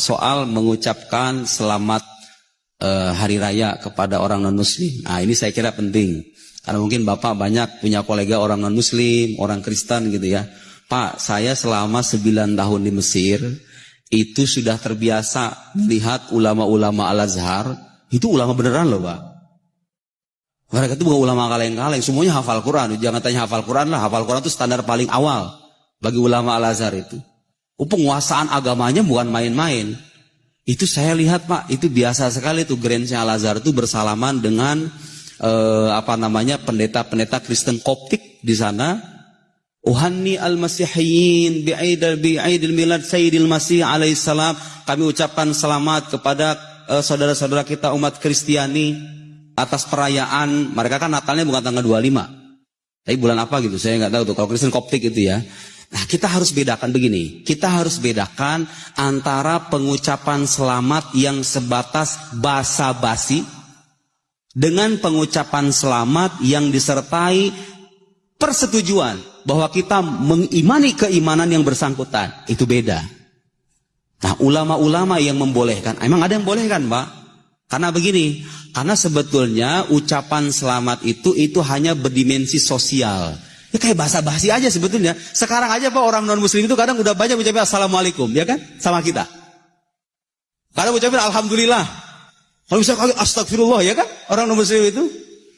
soal mengucapkan selamat hari raya kepada orang non-muslim. Nah, ini saya kira penting. Karena mungkin Bapak banyak punya kolega orang non-muslim, orang Kristen gitu ya. Pak, saya selama 9 tahun di Mesir, itu sudah terbiasa melihat ulama-ulama Al-Azhar, itu ulama beneran loh Pak. Mereka itu bukan ulama kaleng-kaleng, semuanya hafal Quran. Jangan tanya hafal Quran lah, hafal Quran itu standar paling awal bagi ulama Al-Azhar itu. Penguasaan agamanya bukan main-main. Itu saya lihat Pak, itu biasa sekali tuh Gereja Al-Azhar itu bersalaman dengan pendeta-pendeta Kristen Koptik di sana. Uhanni al-Masihiyin bi'aidil milad Sayyidil Masih alaihissalam. Kami ucapkan selamat kepada saudara-saudara kita umat Kristiani atas perayaan. Mereka kan Natalnya bukan tanggal 25. Tapi bulan apa gitu, saya nggak tahu tuh. Kalau Kristen Koptik itu ya. Nah, kita harus bedakan begini. Kita harus bedakan antara pengucapan selamat yang sebatas basa-basi dengan pengucapan selamat yang disertai persetujuan bahwa kita mengimani keimanan yang bersangkutan. Itu beda. Nah, ulama-ulama yang membolehkan, emang ada yang bolehkan Pak? Karena begini, karena sebetulnya ucapan selamat itu hanya berdimensi sosial. Ya kayak basa-basi aja sebetulnya. Sekarang aja Pak, orang non-muslim itu kadang udah banyak ucapin assalamualaikum, ya kan? Sama kita. Kadang ucapin alhamdulillah. Kalau bisa astagfirullah, ya kan? Orang non-muslim itu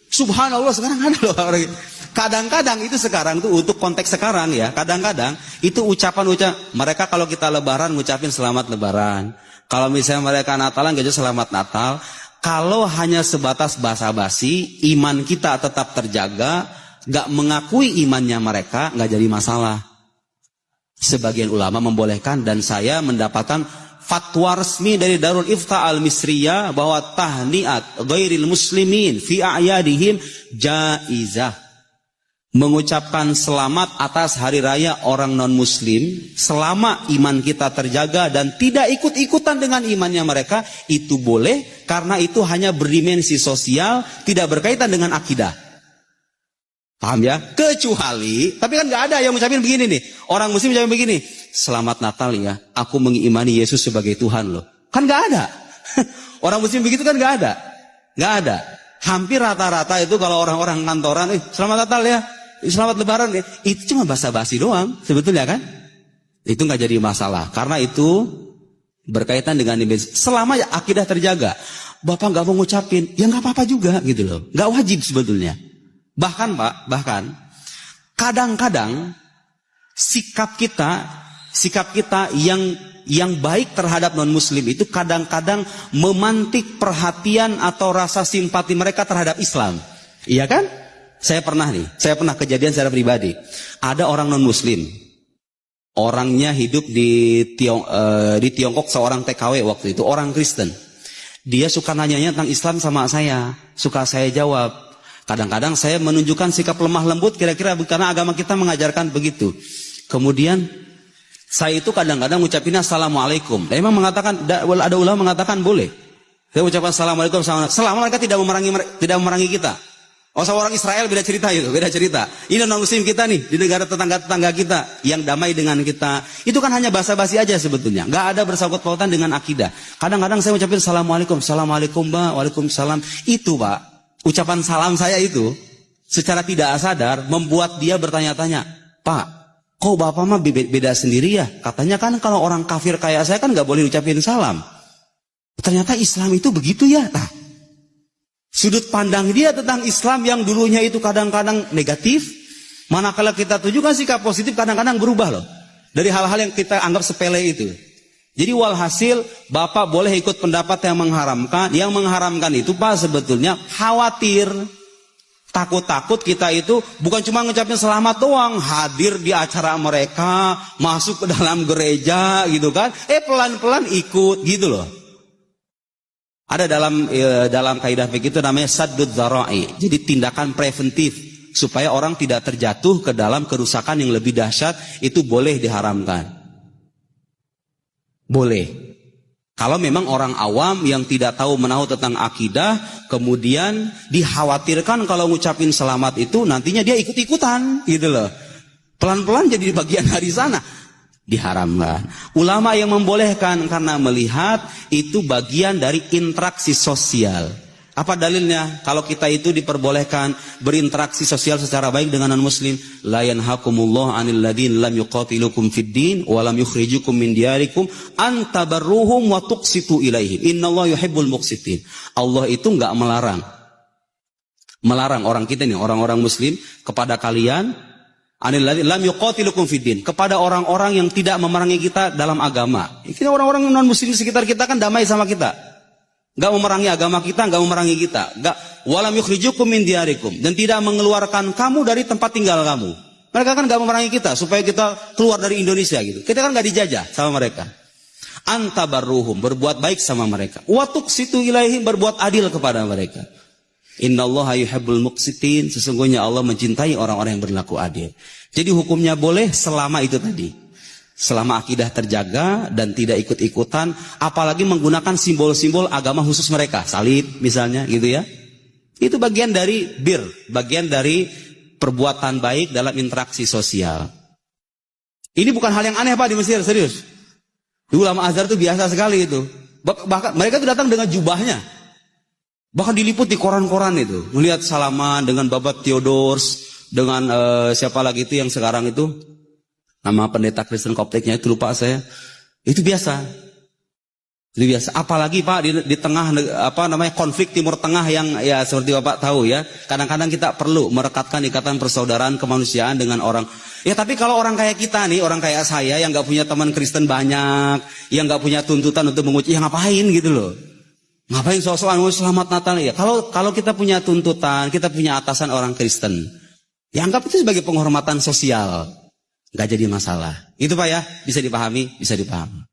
subhanallah, sekarang ada loh orang itu. Kadang-kadang itu sekarang tuh untuk konteks sekarang ya, kadang-kadang itu ucapan mereka kalau kita lebaran ngucapin selamat lebaran. Kalau misalnya mereka Natalan gak selamat Natal. Kalau hanya sebatas basa-basi, iman kita tetap terjaga, gak mengakui imannya mereka, gak jadi masalah. Sebagian ulama membolehkan dan saya mendapatkan fatwa resmi dari Darul Ifta Al-Misriyah bahwa tahniat ghairil muslimin fi a'yadihim jaizah. Mengucapkan selamat atas hari raya orang non-muslim selama iman kita terjaga dan tidak ikut-ikutan dengan imannya mereka, itu boleh karena itu hanya berdimensi sosial, tidak berkaitan dengan akidah. Paham ya? Kecuali, tapi kan gak ada yang mengucapin begini nih. Orang muslim mengucapin begini, selamat Natal ya, aku mengimani Yesus sebagai Tuhan loh. Kan gak ada. Orang muslim begitu kan gak ada. Gak ada. Hampir rata-rata itu kalau orang-orang kantoran, selamat Natal ya, selamat lebaran ya, itu cuma basa-basi doang sebetulnya kan. Itu gak jadi masalah karena itu berkaitan dengan selama akidah terjaga. Bapak gak mau ngucapin, ya gak apa-apa juga gitu loh. Gak wajib sebetulnya. Bahkan Pak, kadang-kadang sikap kita yang baik terhadap non-muslim itu kadang-kadang memantik perhatian atau rasa simpati mereka terhadap Islam. Iya kan? Saya pernah kejadian secara pribadi. Ada orang non-muslim. Orangnya hidup di Tiongkok, seorang TKW waktu itu, orang Kristen. Dia suka nanyanya tentang Islam sama saya. Suka saya jawab. Kadang-kadang saya menunjukkan sikap lemah lembut kira-kira karena agama kita mengajarkan begitu. Kemudian saya itu kadang-kadang ucapin assalamualaikum. Memang mengatakan, ada ulama mengatakan boleh. Saya ucapkan assalamualaikum selama mereka tidak memerangi kita. Orang Israel beda cerita itu, beda cerita. Ini non-muslim kita nih, di negara tetangga-tetangga kita yang damai dengan kita. Itu kan hanya basa-basi aja sebetulnya. Gak ada bersangkut pautan dengan akidah. Kadang-kadang saya ucapin assalamualaikum, assalamualaikum Mbak, waalaikumsalam. Itu Pak, ucapan salam saya itu secara tidak sadar membuat dia bertanya-tanya, Pak, kok Bapak mah beda sendiri ya? Katanya kan kalau orang kafir kayak saya kan gak boleh ucapin salam. Ternyata Islam itu begitu ya. Nah, sudut pandang dia tentang Islam yang dulunya itu kadang-kadang negatif, manakala kita tunjukkan sikap positif kadang-kadang berubah loh. Dari hal-hal yang kita anggap sepele itu. Jadi walhasil Bapak boleh ikut pendapat yang mengharamkan. Yang mengharamkan itu Pak sebetulnya khawatir. Takut-takut kita itu bukan cuma ngucapin selamat doang, hadir di acara mereka, masuk ke dalam gereja gitu kan. Pelan-pelan ikut gitu loh. Ada dalam kaidah fikih itu namanya saddud dzara'i. Jadi tindakan preventif supaya orang tidak terjatuh ke dalam kerusakan yang lebih dahsyat, itu boleh diharamkan. Boleh. Kalau memang orang awam yang tidak tahu menahu tentang akidah, kemudian dikhawatirkan kalau ngucapin selamat itu nantinya dia ikut-ikutan gitu loh. Pelan-pelan jadi bagian dari sana. diharamkan. Ulama yang membolehkan karena melihat itu bagian dari interaksi sosial. Apa dalilnya? Kalau kita itu diperbolehkan berinteraksi sosial secara baik dengan non-muslim, la yanhakumullahu 'anil ladzina lam yuqatilukum fid din wa lam yukhrijukum min diyarikum an tabarruhum wa tuqsitu ilaihim. Innallaha yuhibbul muqsitin. Allah itu enggak melarang orang kita nih, orang-orang muslim kepada kalian, anil ladzina lam yuqatilukum fid din, kepada orang-orang yang tidak memerangi kita dalam agama. Ini orang-orang non-muslim di sekitar kita kan damai sama kita. Enggak memerangi agama kita, enggak memerangi kita. Enggak, walam yukhrijukum min diyarikum, dan tidak mengeluarkan kamu dari tempat tinggal kamu. Mereka kan enggak memerangi kita supaya kita keluar dari Indonesia gitu. Kita kan enggak dijajah sama mereka. Antabarruhum, berbuat baik sama mereka. Wa tuqsitu ilaihim, berbuat adil kepada mereka. Innallaha yuhibbul muqsitin, sesungguhnya Allah mencintai orang-orang yang berlaku adil. Jadi hukumnya boleh selama itu tadi. Selama akidah terjaga dan tidak ikut-ikutan, apalagi menggunakan simbol-simbol agama khusus mereka, salib misalnya gitu ya. Itu bagian dari bir, bagian dari perbuatan baik dalam interaksi sosial. Ini bukan hal yang aneh Pak di Mesir, serius. Di ulama Azhar itu biasa sekali itu. Bahkan mereka itu datang dengan jubahnya. Bahkan diliput di koran-koran itu. Melihat salaman dengan Babat Theodors, dengan siapa lagi itu yang sekarang itu, nama pendeta Kristen Koptiknya itu lupa saya. Itu biasa. Itu biasa. Apalagi Pak di tengah konflik Timur Tengah yang ya seperti Bapak tahu ya. Kadang-kadang kita perlu merekatkan ikatan persaudaraan kemanusiaan dengan orang. Ya tapi kalau orang kayak kita nih, orang kayak saya yang nggak punya teman Kristen banyak, yang nggak punya tuntutan untuk menguji, ya ngapain gitu loh. Ngapain soal-soal selamat Natal ya? Kalau kita punya tuntutan, kita punya atasan orang Kristen, ya anggap itu sebagai penghormatan sosial. Gak jadi masalah. Itu Pak ya, bisa dipahami, bisa dipahami.